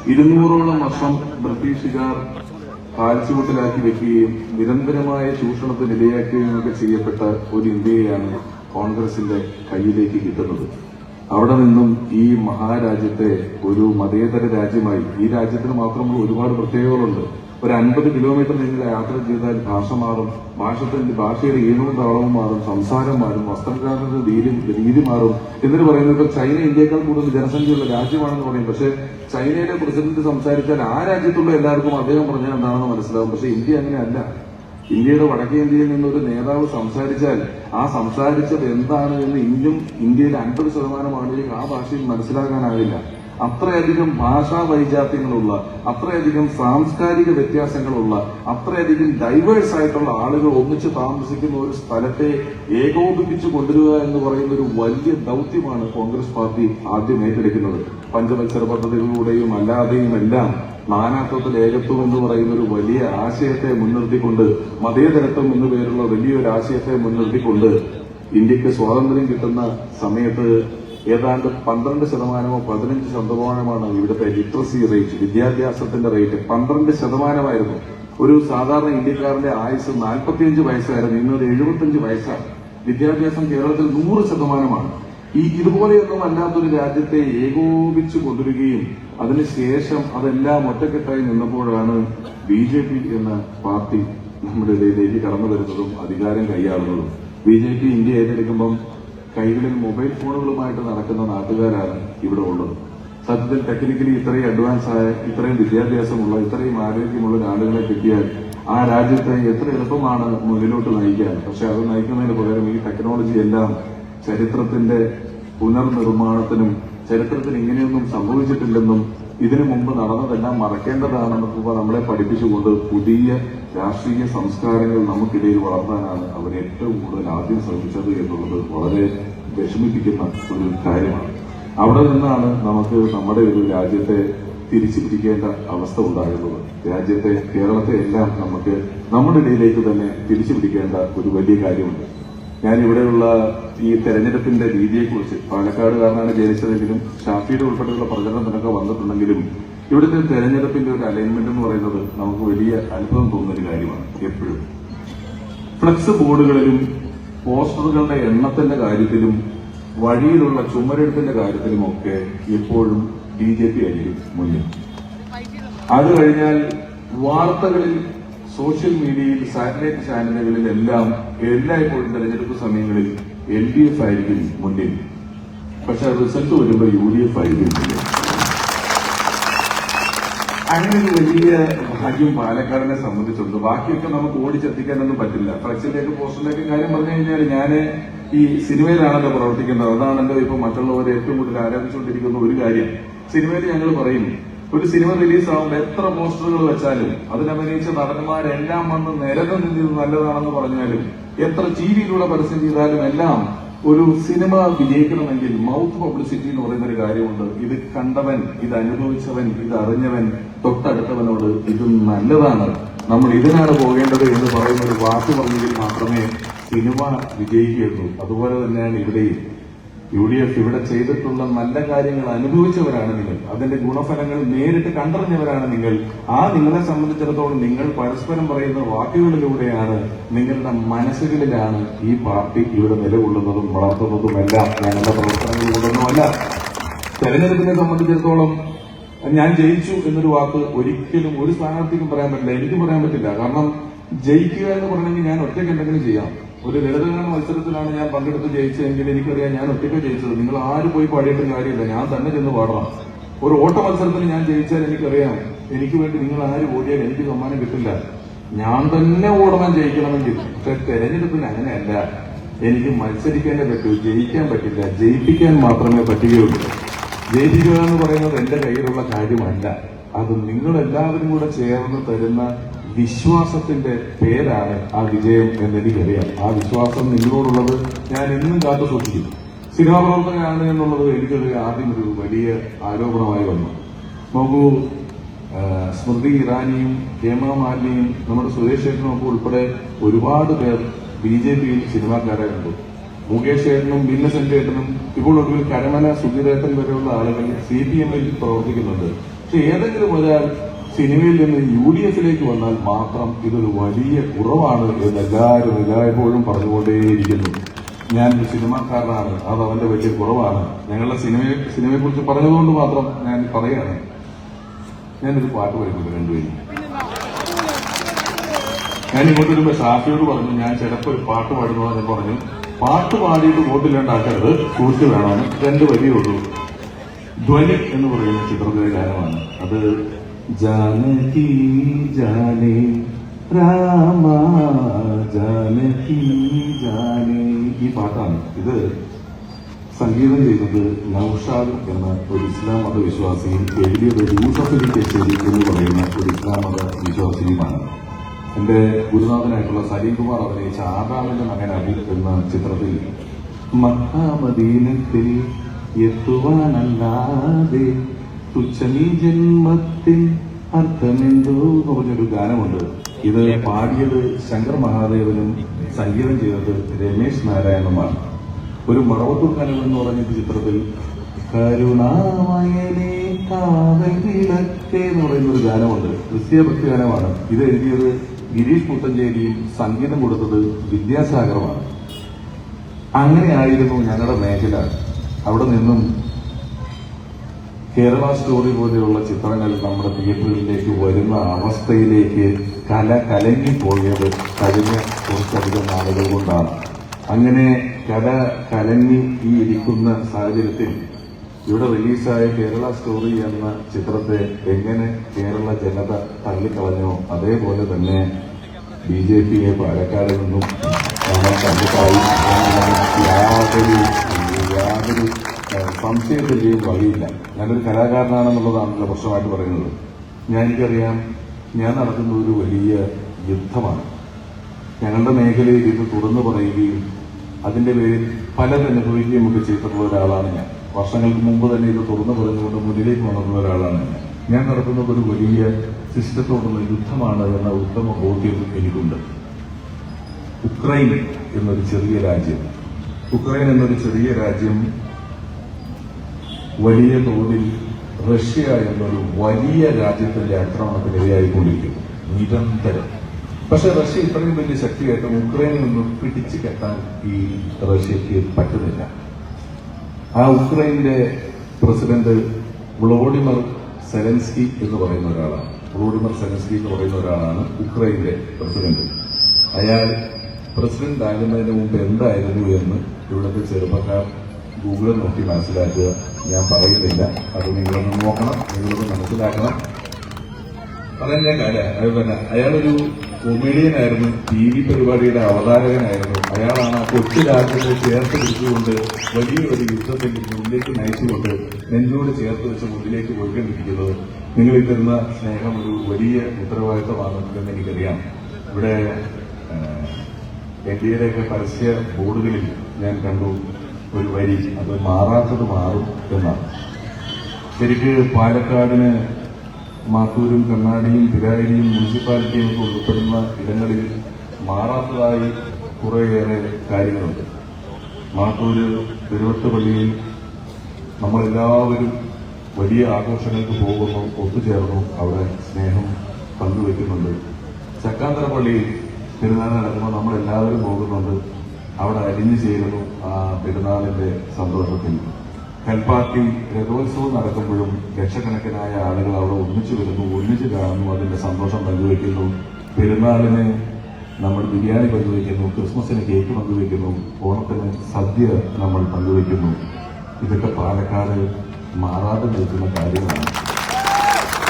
200ഓളം വർഷം ബ്രിട്ടീഷുകാർ കാൽച്ചുവട്ടിലാക്കി വെക്കുകയും നിരന്തരമായ ചൂഷണത്തിന് ഇരയാക്കുകയും ഒക്കെ ചെയ്യപ്പെട്ട ഒരു ഇന്ത്യയാണ് കോൺഗ്രസിന്റെ കയ്യിലേക്ക് കിട്ടുന്നത്. അവിടെ നിന്നും ഈ മഹാരാജ്യത്തെ ഒരു മതേതര രാജ്യമായി, ഈ രാജ്യത്തിന് മാത്രമുള്ള ഒരുപാട് പ്രത്യേകതകളുണ്ട്. ഒരു 50 കിലോമീറ്റർ നിങ്ങൾ യാത്ര ചെയ്താൽ ഭാഷ മാറും, ഭാഷയുടെ ഈണവും താളവും മാറും, സംസാരം മാറും, വസ്ത്രധാരണ രീതി മാറും. എന്നിട്ട് പറയുന്നത് ഇപ്പൊ ചൈന ഇന്ത്യയേക്കാൾ കൂടുതൽ ജനസംഖ്യയുള്ള രാജ്യമാണെന്ന് പറയും. പക്ഷെ ചൈനയുടെ പ്രസിഡന്റ് സംസാരിച്ചാൽ ആ രാജ്യത്തുള്ള എല്ലാവർക്കും അദ്ദേഹം പറഞ്ഞാൽ എന്താണെന്ന് മനസ്സിലാവും. പക്ഷെ ഇന്ത്യ അങ്ങനെയല്ല. ഇന്ത്യയുടെ വടക്കേ ഇന്ത്യയിൽ നിന്നൊരു നേതാവ് സംസാരിച്ചാൽ ആ സംസാരിച്ചത് എന്താണ് എന്ന് ഇന്ത്യയിലെ 50% ആളുകൾക്ക് ആ ഭാഷയിൽ മനസ്സിലാക്കാനാവില്ല. അത്രയധികം ഭാഷാ വൈജാത്യങ്ങളുള്ള, അത്രയധികം സാംസ്കാരിക വ്യത്യാസങ്ങളുള്ള, അത്രയധികം ഡൈവേഴ്സ് ആയിട്ടുള്ള ആളുകൾ ഒന്നിച്ച് താമസിക്കുന്ന ഒരു സ്ഥലത്തെ ഏകോപിപ്പിച്ചു കൊണ്ടുവരിക എന്ന് പറയുന്ന ഒരു വലിയ ദൌത്യമാണ് കോൺഗ്രസ് പാർട്ടി ആദ്യം ഏറ്റെടുക്കുന്നത്. പഞ്ചവത്സര പദ്ധതികളിലൂടെയും അല്ലാതെയും എല്ലാം നാനാത്വത്തിൽ ഏകത്വം എന്ന് പറയുന്ന ഒരു വലിയ ആശയത്തെ മുൻനിർത്തിക്കൊണ്ട്, മതേതരത്വം എന്നു പേരുള്ള വലിയൊരു ആശയത്തെ മുൻനിർത്തിക്കൊണ്ട് ഇന്ത്യക്ക് സ്വാതന്ത്ര്യം കിട്ടുന്ന സമയത്ത് ഏതാണ്ട് 12%-ഓ 15%-ഓ ഇവിടുത്തെ ലിറ്ററസി റേറ്റ്, വിദ്യാഭ്യാസത്തിന്റെ റേറ്റ് 12%. ഒരു സാധാരണ ഇന്ത്യക്കാരന്റെ ആയുസ് 45 വയസ്സായിരുന്നു, ഇന്നത് 75 വയസ്സാണ്. വിദ്യാഭ്യാസം കേരളത്തിൽ 100%. ഇതുപോലെയൊന്നും അല്ലാത്തൊരു രാജ്യത്തെ ഏകോപിച്ചു കൊണ്ടുവരികയും അതിനുശേഷം അതെല്ലാം ഒറ്റക്കെട്ടായി നിന്നപ്പോഴാണ് BJP എന്ന പാർട്ടി നമ്മുടെ ഇടയിലേക്ക് കടന്നു വരുന്നതും അധികാരം കൈയാളുന്നതും. BJP ഇന്ത്യ ഏറ്റെടുക്കുമ്പം കൈകളിൽ മൊബൈൽ ഫോണുകളുമായിട്ട് നടക്കുന്ന നാട്ടുകാരാണ് ഇവിടെ ഉള്ളത്. സത്യത്തിൽ ടെക്നിക്കലി ഇത്രയും അഡ്വാൻസ് ആയ, ഇത്രയും വിദ്യാഭ്യാസമുള്ള, ഇത്രയും ആരോഗ്യമുള്ള ആളുകളെ കിട്ടിയാൽ ആ രാജ്യത്തെ എത്ര എളുപ്പമാണ് മുന്നിലോട്ട് നയിക്കാൻ. പക്ഷെ അത് നയിക്കുന്നതിന് പകരം ഈ ടെക്നോളജി എല്ലാം ചരിത്രത്തിന്റെ പുനർനിർമ്മാണത്തിനും ചരിത്രത്തിന് ഇങ്ങനെയൊന്നും സംഭവിച്ചിട്ടില്ലെന്നും ഇതിനു മുമ്പ് നടന്നതെല്ലാം മറക്കേണ്ടതാണെന്നൊക്കെ നമ്മളെ പഠിപ്പിച്ചുകൊണ്ട് പുതിയ രാഷ്ട്രീയ സംസ്കാരങ്ങൾ നമുക്കിടയിൽ വളർത്താനാണ് അവർ ഏറ്റവും കൂടുതൽ ആദ്യം ശ്രമിച്ചത് എന്നുള്ളത് വളരെ വിഷമിപ്പിക്കുന്ന ഒരു കാര്യമാണ്. അവിടെ നിന്നാണ് നമുക്ക് നമ്മുടെ ഒരു രാജ്യത്തെ തിരിച്ചു പിടിക്കേണ്ട അവസ്ഥ ഉണ്ടാകുന്നത്. രാജ്യത്തെ, കേരളത്തെ എല്ലാം നമുക്ക് നമ്മുടെ ഇടയിലേക്ക് തന്നെ തിരിച്ചു പിടിക്കേണ്ട ഒരു വലിയ കാര്യമുണ്ട്. ഞാനിവിടെയുള്ള ഈ തെരഞ്ഞെടുപ്പിന്റെ രീതിയെക്കുറിച്ച്, പാലക്കാടുകാരനാണ് ജനിച്ചതെങ്കിലും ഷാഫിയുടെ ഉൾപ്പെടെയുള്ള പ്രചരണത്തിനൊക്കെ വന്നിട്ടുണ്ടെങ്കിലും ഇവിടുത്തെ തെരഞ്ഞെടുപ്പിന്റെ ഒരു അലൈൻമെന്റ് എന്ന് പറയുന്നത് നമുക്ക് വലിയ അത്ഭുതം തോന്നുന്ന ഒരു കാര്യമാണ്. എപ്പോഴും ഫ്ലക്സ് ബോർഡുകളിലും പോസ്റ്ററുകളുടെ എണ്ണത്തിന്റെ കാര്യത്തിലും വഴിയിലുള്ള ചുമരെഴുത്തിന്റെ കാര്യത്തിലുമൊക്കെ എപ്പോഴും BJP ആയിരിക്കും മുന്നിൽ. അത് കഴിഞ്ഞാൽ വാർത്തകളിൽ, സോഷ്യൽ മീഡിയയിൽ, സാറ്റലൈറ്റ് ചാനലുകളിലെല്ലാം എല്ലായ്പ്പോഴും തെരഞ്ഞെടുപ്പ് സമയങ്ങളിൽ LDF ആയിരിക്കും മുന്നിൽ. പക്ഷെ റിസൾട്ട് വരുമ്പോൾ UDF ആയിരിക്കും മുന്നിൽ. അങ്ങനെ ഒരു വലിയ ഭാഗ്യം പാലക്കാടിനെ സംബന്ധിച്ചുണ്ട്. ബാക്കിയൊക്കെ നമുക്ക് ഓടിച്ചെത്തിക്കാനൊന്നും പറ്റില്ല. ഫ്ലക്സിന്റെയൊക്കെ പോസ്റ്ററിന്റെയൊക്കെ കാര്യം പറഞ്ഞു കഴിഞ്ഞാൽ ഞാൻ ഈ സിനിമയിലാണല്ലോ പ്രവർത്തിക്കുന്നത്. അതാണല്ലോ ഇപ്പൊ മറ്റുള്ളവരെ ഏറ്റവും കൂടുതൽ ആരാധിച്ചുകൊണ്ടിരിക്കുന്ന ഒരു കാര്യം. സിനിമയിൽ ഞങ്ങൾ പറയും, ഒരു സിനിമ റിലീസാവുമ്പോൾ എത്ര പോസ്റ്ററുകൾ വെച്ചാലും അതിനഭിനയിച്ച നടന്മാരെല്ലാം വന്ന് നിരന്ന് നിന്നത് നല്ലതാണെന്ന് പറഞ്ഞാലും എത്ര TVയിലൂടെ പരസ്യം ചെയ്താലും എല്ലാം ഒരു സിനിമ വിജയിക്കണമെങ്കിൽ മൗത്ത് പബ്ലിസിറ്റി എന്ന് പറയുന്ന ഒരു കാര്യമുണ്ട്. ഇത് കണ്ടവൻ, ഇത് അനുഭവിച്ചവൻ, ഇത് അറിഞ്ഞവൻ, തൊട്ടടുത്തവനോട് ഇത് നല്ലതാണ്, നമ്മൾ ഇതിനാണ് പോകേണ്ടത് എന്ന് പറയുന്ന ഒരു വാക്ക് പറഞ്ഞെങ്കിൽ മാത്രമേ സിനിമ വിജയിക്കുകയുള്ളൂ. അതുപോലെ തന്നെയാണ് ഇവിടെയും. UDF ഇവിടെ ചെയ്തിട്ടുള്ള നല്ല കാര്യങ്ങൾ അനുഭവിച്ചവരാണ് നിങ്ങൾ, അതിന്റെ ഗുണഫലങ്ങൾ നേരിട്ട് കണ്ടറിഞ്ഞവരാണ് നിങ്ങൾ. നിങ്ങളെ സംബന്ധിച്ചിടത്തോളം നിങ്ങൾ പരസ്പരം പറയുന്ന വാക്കുകളിലൂടെയാണ്, നിങ്ങളുടെ മനസ്സുകളിലാണ് ഈ പാർട്ടി ഇവിടെ നിലകൊള്ളുന്നതും വളർത്തുന്നതുമെല്ലാം. ഞങ്ങളുടെ പ്രവർത്തനങ്ങൾ കൊണ്ടൊന്നുമല്ല. തെരഞ്ഞെടുപ്പിനെ സംബന്ധിച്ചിടത്തോളം ഞാൻ ജയിച്ചു എന്നൊരു വാക്ക് ഒരിക്കലും ഒരു സ്ഥാനാർത്ഥിക്കും പറയാൻ പറ്റില്ല. എനിക്കും പറയാൻ പറ്റില്ല. കാരണം ജയിക്കുക എന്ന് പറഞ്ഞെങ്കിൽ ഞാൻ ഒറ്റയ്ക്ക് എന്തെങ്കിലും ചെയ്യാം. ഒരു ലളിതഗാന മത്സരത്തിലാണ് ഞാൻ പങ്കെടുത്ത് ജയിച്ചതെങ്കിൽ എനിക്കറിയാം ഞാൻ ഒറ്റയ്ക്ക് ജയിച്ചത്. നിങ്ങൾ ആരും പോയി പാടിയിട്ടും കാര്യമില്ല, ഞാൻ തന്നെ ചെന്ന് പാടണം. ഒരു ഓട്ട മത്സരത്തിന് ഞാൻ ജയിച്ചാൽ എനിക്കറിയാം എനിക്ക് വേണ്ടി നിങ്ങൾ ആരും ഓടിയാൽ എനിക്ക് സമ്മാനം കിട്ടില്ല. ഞാൻ തന്നെ ഓടണം ജയിക്കണമെങ്കിൽ. പക്ഷെ തെരഞ്ഞെടുപ്പിന് അങ്ങനെയല്ല. എനിക്ക് മത്സരിക്കാനേ പറ്റൂ, ജയിക്കാൻ പറ്റില്ല. ജയിപ്പിക്കാൻ മാത്രമേ പറ്റുകയുള്ളൂ. ജയിപ്പിക്കുക എന്ന് പറയുന്നത് എന്റെ കയ്യിലുള്ള കാര്യമല്ല. അത് നിങ്ങളെല്ലാവരും കൂടെ ചേർന്ന് തരുന്ന വിശ്വാസത്തിന്റെ പേരാണ് ആ വിജയം എന്നെനിക്കറിയാം. ആ വിശ്വാസം നിങ്ങളോടുള്ളത് ഞാൻ എന്നും കാത്തു സൂക്ഷിക്കും. സിനിമാ പ്രവർത്തകനാണ് എന്നുള്ളത് എനിക്കൊരു ആദ്യം ഒരു വലിയ ആരോപണമായി വന്നു. നോക്കൂ, സ്മൃതി ഇറാനിയും ഹേമ മാലിനിയും നമ്മുടെ സുരേഷ് ചേട്ടനും ഒക്കെ ഉൾപ്പെടെ ഒരുപാട് പേർ BJPയിൽ സിനിമാക്കാരായിരുന്നു. മുകേഷ് ഏട്ടനും ഭിന്നസെന്റ് ഏട്ടനും ഇപ്പോൾ ഒടുവിൽ കരമന സുധീരേട്ടൻ വരെയുള്ള ആളുകൾ CPMൽ പ്രവർത്തിക്കുന്നുണ്ട്. പക്ഷെ ഏതെങ്കിലും ഒരാൾ സിനിമയിൽ നിന്ന് UDF-ലേക്ക് വന്നാൽ മാത്രം ഇതൊരു വലിയ കുറവാണ് എന്ന് എല്ലാവരും എല്ലായ്പ്പോഴും പറഞ്ഞുകൊണ്ടേയിരിക്കുന്നു. ഞാൻ ഒരു സിനിമാക്കാരനാണ്, അത് അവന്റെ വലിയ കുറവാണ്. ഞങ്ങളുടെ സിനിമയെക്കുറിച്ച് പറഞ്ഞതുകൊണ്ട് മാത്രം ഞാൻ പറയുകയാണ്. ഞാനൊരു പാട്ട് പഠിക്കുന്നു രണ്ടുപേരും. ഞാൻ ഇങ്ങോട്ട് വരുമ്പോ ഷാഫിയോട് പറഞ്ഞു, ഞാൻ ചിലപ്പോൾ ഒരു പാട്ട് പാടുന്നു. ഞാൻ പറഞ്ഞു, പാട്ട് പാടിയിട്ട് വോട്ടില്ലാണ്ടാക്കരുത്, സൂക്ഷിച്ച് വേണമെന്ന്. 2 വരിയേ ഉള്ളൂ. ധ്വനി എന്ന് പറയുന്ന ചിത്രത്തിലെ ഗാനമാണ് അത്. ജാനകി ജാനേ രാമ ജാനകി ജാനേ, ഈ പാട്ടാണ്. ഇത് സംഗീതം ചെയ്യുന്നത് നൌഷാദ് എന്ന ഒരു ഇസ്ലാം മത വിശ്വാസിയും എഴുതിയത് യൂസഫ് അലി കച്ചേരി എന്ന് പറയുന്ന ഒരു ഇസ്ലാം മത വിശ്വാസിയുമാണ്. എന്റെ ഗുരുനാഥനായിട്ടുള്ള സലീം കുമാർ അഭിനയിച്ച ആദാമിന്റെ മകൻ അബി എന്ന ചിത്രത്തിൽ മഹാമദീനത്തിൽ എത്തുവാനല്ലാതെ തുച്ഛനീ ജന്മത്തിൽ അർത്ഥമെന്തോ എന്ന് പറഞ്ഞൊരു ഗാനമുണ്ട്. ഇത് പാടിയത് ശങ്കർ മഹാദേവനും സംഗീതം ചെയ്തത് രമേശ് നാരായണനുമാണ്. ഒരു മറവത്തൂർ കനവ് എന്ന് പറഞ്ഞ ചിത്രത്തിൽ കരുണാമയനെ കാവൽ വിളക്കേ എന്ന് പറയുന്ന ഒരു ഗാനമുണ്ട്. ക്രിസ്തീയ ഭക്തി ഗാനമാണ്. ഇത് എഴുതിയത് ഗിരീഷ് പുത്തഞ്ചേരിയും സംഗീതം കൊടുത്തത് വിദ്യാസാഗറുമാണ്. അങ്ങനെയായിരുന്നു ഞങ്ങളുടെ മേഖല. അവിടെ നിന്നും കേരള സ്റ്റോറി പോലെയുള്ള ചിത്രങ്ങൾ നമ്മുടെ തിയേറ്ററുകളിലേക്ക് വരുന്ന അവസ്ഥയിലേക്ക് കലങ്ങിപ്പോയത് കഴിഞ്ഞ കുറച്ചധികം നാളുകൾ കൊണ്ടാണ്. അങ്ങനെ കലങ്ങി ഈ ഇരിക്കുന്ന സാഹചര്യത്തിൽ ഇവിടെ റിലീസായ കേരള സ്റ്റോറി എന്ന ചിത്രത്തെ എങ്ങനെ കേരള ജനത തള്ളിക്കളഞ്ഞോ അതേപോലെ തന്നെ BJP-യെ പാലക്കാട് നിന്നും തള്ളിക്കളയും യാതൊരു സംശയത്തിന്റെയും വഴിയില്ല. ഞാനൊരു കലാകാരനാണെന്നുള്ളതാണല്ലോ പ്രശ്നമായിട്ട് പറയുന്നത്. എനിക്കറിയാം, ഞാൻ നടത്തുന്ന ഒരു വലിയ യുദ്ധമാണ്. ഞങ്ങളുടെ മേഖലയിൽ ഇത് തുറന്നു പറയുകയും അതിന്റെ പേരിൽ പലതനുഭവിക്കുകയും ഒക്കെ ചെയ്തിട്ടുള്ള ഒരാളാണ് ഞാൻ. വർഷങ്ങൾക്ക് മുമ്പ് തന്നെ ഇത് തുറന്നു പറഞ്ഞുകൊണ്ട് മുന്നിലേക്ക് വന്നിട്ടുള്ള ഒരാളാണ് ഞാൻ നടത്തുന്നത് ഒരു വലിയ സിസ്റ്റത്തോടുള്ള യുദ്ധമാണ് എന്ന ഉത്തമ ബോധ്യം എനിക്കുണ്ട്. ഉക്രൈൻ എന്നൊരു ചെറിയ രാജ്യം വലിയ തോതിൽ റഷ്യ എന്നൊരു വലിയ രാജ്യത്തിന്റെ ആക്രമണത്തിന് ഇരയായിക്കൊണ്ടിരിക്കുന്നു നിരന്തരം. പക്ഷെ റഷ്യ ഇത്രയും വലിയ ശക്തിയായിട്ട് ഉക്രൈനിൽ നിന്നും പിടിച്ചു കെട്ടാൻ ഈ റഷ്യക്ക് പറ്റുന്നില്ല. ആ ഉക്രൈന്റെ പ്രസിഡന്റ് വ്ളോഡിമർ സെലൻസ്കി എന്ന് പറയുന്ന ഒരാളാണ് ഉക്രൈന്റെ പ്രസിഡന്റ്. അയാൾ പ്രസിഡന്റ് ആകുന്നതിന് മുമ്പ് എന്തായിരുന്നു എന്ന് ഇവിടുത്തെ ചെറുപ്പക്കാർ ഗൂഗിളിൽ നോക്കി മനസ്സിലാക്കുക. ഞാൻ പറയുന്നില്ല, അത് നിങ്ങളൊന്ന് നോക്കണം, നിങ്ങളൊന്ന് മനസ്സിലാക്കണം. അതെന്നെ കാര്യം. അതുപോലെ അയാളൊരു കൊമേഡിയനായിരുന്നു, TV പരിപാടിയുടെ അവതാരകനായിരുന്നു. അയാളാണ് ആ കൊച്ചു രാജ്യത്തെ ചേർത്ത് പിടിച്ചുകൊണ്ട് വലിയൊരു യുദ്ധത്തിന്റെ മുന്നിലേക്ക് നയിച്ചുകൊണ്ട് നെഞ്ചോട് ചേർത്ത് വെച്ച് മുന്നിലേക്ക് പോയിക്കൊണ്ടിരിക്കുന്നത്. നിങ്ങൾ തരുന്ന സ്നേഹം ഒരു വലിയ ഉത്തരവാദിത്തമാണ് എന്ന് എനിക്കറിയാം. ഇവിടെ NDA-യുടെയൊക്കെ പരസ്യ ബോർഡുകളിൽ ഞാൻ കണ്ടു ഒരു വരി, അത് മാറാത്തത് മാറും എന്നാണ്. ശരിക്ക് പാലക്കാടിന് മാത്തൂരും കണ്ണാടിയും പിരായിരിയും മുനിസിപ്പാലിറ്റിയും ഒക്കെ ഉൾപ്പെടുന്ന ഇടങ്ങളിൽ മാറാത്തതായി കുറേയേറെ കാര്യങ്ങളുണ്ട്. മാത്തൂര് തിരുവട്ടുപള്ളിയിൽ നമ്മളെല്ലാവരും വലിയ ആഘോഷങ്ങൾക്ക് പോകുന്നു, ഒത്തുചേർന്നു, അവിടെ സ്നേഹം പങ്കുവെക്കുന്നുണ്ട്. ചക്കാന്തരപ്പള്ളിയിൽ പെരുന്നാൾ നടക്കുമ്പോൾ നമ്മളെല്ലാവരും പോകുന്നുണ്ട്, അവിടെ അലിഞ്ഞു ചേരുന്നു ആ പെരുന്നാളിന്റെ സന്തോഷത്തിൽ. കൽപ്പാത്തി രഥോത്സവം നടക്കുമ്പോഴും ലക്ഷക്കണക്കിനായ ആളുകൾ അവിടെ ഒന്നിച്ചു വരുന്നു, ഒന്നിച്ചു കാണുന്നു, അതിന്റെ സന്തോഷം പങ്കുവയ്ക്കുന്നു. പെരുന്നാളിന് നമ്മൾ ബിരിയാണി പങ്കുവയ്ക്കുന്നു, ക്രിസ്മസിന് കേക്ക് പങ്കുവയ്ക്കുന്നു, ഓണത്തിന് സദ്യ നമ്മൾ പങ്കുവയ്ക്കുന്നു. ഇതൊക്കെ പാലക്കാട് മാറാതെ നിൽക്കുന്ന കാര്യങ്ങളാണ്.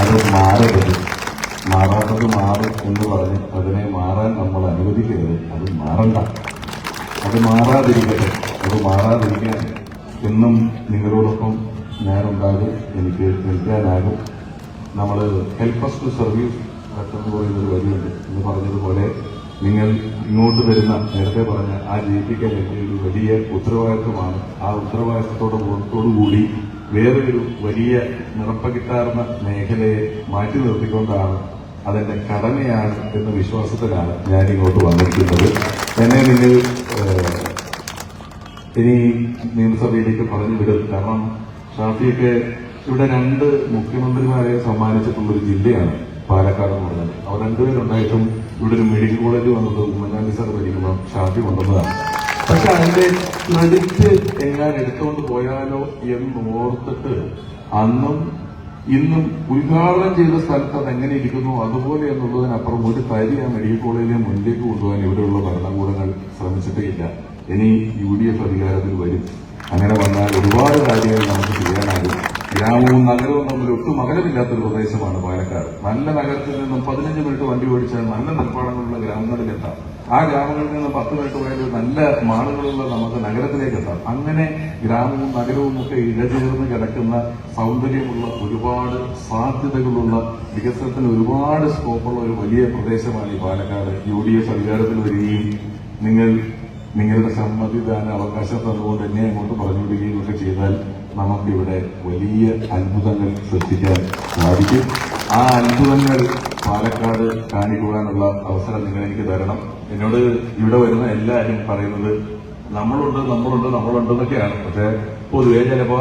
അത് മാറരുത്. മാറാത്തത് മാറും എന്ന് പറഞ്ഞ് അതിനെ മാറാൻ നമ്മൾ അനുവദിക്കരുത്. അത് മാറണ്ട, അത് മാറാതിരിക്കാൻ എന്നും നിങ്ങളോടൊപ്പം ഞാനുണ്ടാകും, എനിക്ക് നിൽക്കാനാകും. നമ്മൾ ഹെൽപ്പ് അസ് ടു സർവീസ് എന്ന് പറയുന്നൊരു വരിയുണ്ട്. എന്ന് പറഞ്ഞതുപോലെ നിങ്ങൾ ഇങ്ങോട്ട് വരുന്ന, നേരത്തെ പറഞ്ഞ ആ ജയിപ്പിക്കാൻ വേണ്ടി ഒരു വലിയ ഉത്തരവാദിത്വമാണ്. ആ ഉത്തരവാദിത്വത്തോടുകൂടി വേറൊരു വലിയ നിറപ്പകിട്ടാർന്ന മേഖലയെ മാറ്റി നിർത്തിക്കൊണ്ടാണ്, അതെന്റെ കടമയാണ് എന്ന വിശ്വാസത്തിലാണ് ഞാൻ ഇങ്ങോട്ട് വന്നിരിക്കുന്നത്. എന്നെ നിങ്ങൾ ഇനി നിയമസഭയിലേക്ക് പറഞ്ഞു വിടും. കാരണം ഷാഫിയൊക്കെ ഇവിടെ 2 മുഖ്യമന്ത്രിമാരെ സമ്മാനിച്ചിട്ടുള്ളൊരു ജില്ലയാണ് പാലക്കാട് എന്ന് പറഞ്ഞത്. അവർ രണ്ടുപേരുണ്ടായിട്ടും ഇവിടെ ഒരു മെഡിക്കൽ കോളേജ് വന്നത് ഉമ്മൻചാണ്ടി സാർ ഭരിക്കുമ്പോൾ ഷാഫി കൊണ്ടുവന്നതാണ്. പക്ഷെ അതിന്റെ ക്രെഡിറ്റ് എങ്ങാൻ എടുത്തുകൊണ്ട് പോയാലോ എന്ന് ഓർത്തിട്ട് അന്നും ഇന്നും ഉദ്ഘാടനം ചെയ്ത സ്ഥലത്ത് അതെങ്ങനെ ഇരിക്കുന്നു അതുപോലെ എന്നുള്ളതിനപ്പുറം ഒരു തരി ആ മെഡിക്കൽ കോളേജിനെ മുന്നിലേക്ക് കൊണ്ടുപോകാൻ ഇവിടെയുള്ള ഭരണകൂടങ്ങൾ ശ്രമിച്ചിട്ടേ ഇല്ല. ഇനി UDF അധികാരത്തിൽ വരും. അങ്ങനെ വന്നാൽ ഒരുപാട് കാര്യങ്ങൾ നമുക്ക് ചെയ്യാനാകും. ഗ്രാമവും നഗരവും തമ്മിൽ ഒട്ടും അകലമില്ലാത്തൊരു പ്രദേശമാണ് പാലക്കാട്. നല്ല നഗരത്തിൽ നിന്നും 15 മിനിറ്റ് വണ്ടി ഓടിച്ചാൽ നല്ല നെൽപ്പാടങ്ങളുള്ള ഗ്രാമങ്ങളിലെത്താം. ആ ഗ്രാമങ്ങളിൽ നിന്ന് 10 മിനിറ്റ് പോയാൽ നല്ല മാളുകളുള്ള നമുക്ക് നഗരത്തിലേക്ക് എത്താം. അങ്ങനെ ഗ്രാമവും നഗരവും ഒക്കെ ഇഴചേർന്ന് കിടക്കുന്ന സൗന്ദര്യമുള്ള ഒരുപാട് സാധ്യതകളുള്ള വികസനത്തിന് ഒരുപാട് സ്കോപ്പുള്ള ഒരു വലിയ പ്രദേശമാണ് ഈ പാലക്കാട്. UDF അധികാരത്തിൽ വരികയും നിങ്ങളുടെ സമ്മതിദാന അവകാശം തന്നുകൊണ്ട് എന്നെ അങ്ങോട്ട് പറഞ്ഞുവിടുകയും ഒക്കെ ചെയ്താൽ നമുക്കിവിടെ വലിയ അത്ഭുതങ്ങൾ സൃഷ്ടിക്കാൻ സാധിക്കും. ആ അത്ഭുതങ്ങൾ പാലക്കാട് കാണിക്കുവാനുള്ള അവസരം നിങ്ങൾ എനിക്ക് തരണം. എന്നോട് ഇവിടെ വരുന്ന എല്ലാവരും പറയുന്നത് നമ്മളുണ്ട് എന്നൊക്കെയാണ്. പക്ഷെ പൊതുവെ ചിലപ്പോ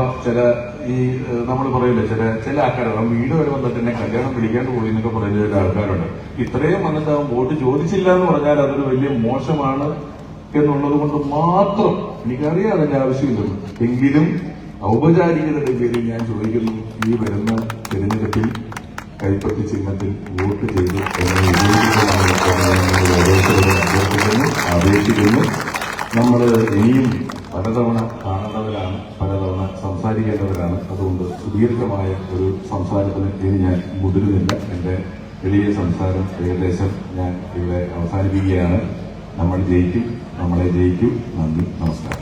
നമ്മൾ പറയില്ല, ചില ആൾക്കാർ വീട് വരെ വന്നിട്ട് എന്നെ കല്യാണം പിടിക്കാണ്ട് പോയി എന്നൊക്കെ പറയുന്ന ചില ആൾക്കാരുണ്ട്. ഇത്രയും വന്നിട്ട് വോട്ട് ചോദിച്ചില്ല എന്ന് പറഞ്ഞാൽ അതൊരു വലിയ മോശമാണ് എന്നുള്ളത് കൊണ്ട് മാത്രം എനിക്കറിയാം അതിന്റെ ആവശ്യമില്ലെന്ന്. എങ്കിലും ഔപചാരികതയുടെ പേരിൽ ഞാൻ ചോദിക്കുന്നു, ഈ വരുന്ന തെരഞ്ഞെടുപ്പിൽ കൈപ്പത്തി ചിഹ്നത്തിൽ വോട്ട് ചെയ്ത് അപേക്ഷിക്കുന്നു. നമ്മൾ ഇനിയും പലതവണ കാണുന്നവരാണ്, പലതവണ സംസാരിക്കേണ്ടവരാണ്. അതുകൊണ്ട് സുദീർഘമായ ഒരു സംസാരത്തിന് ഇനി ഞാൻ മുതിരുന്നില്ല. എന്റെ എളിയ സംസാരം ഏകദേശം ഞാൻ ഇവിടെ അവസാനിപ്പിക്കുകയാണ്. നമ്മൾ ജയിക്കും, നമ്മളെ ജയിക്കും. നന്ദി, നമസ്കാരം.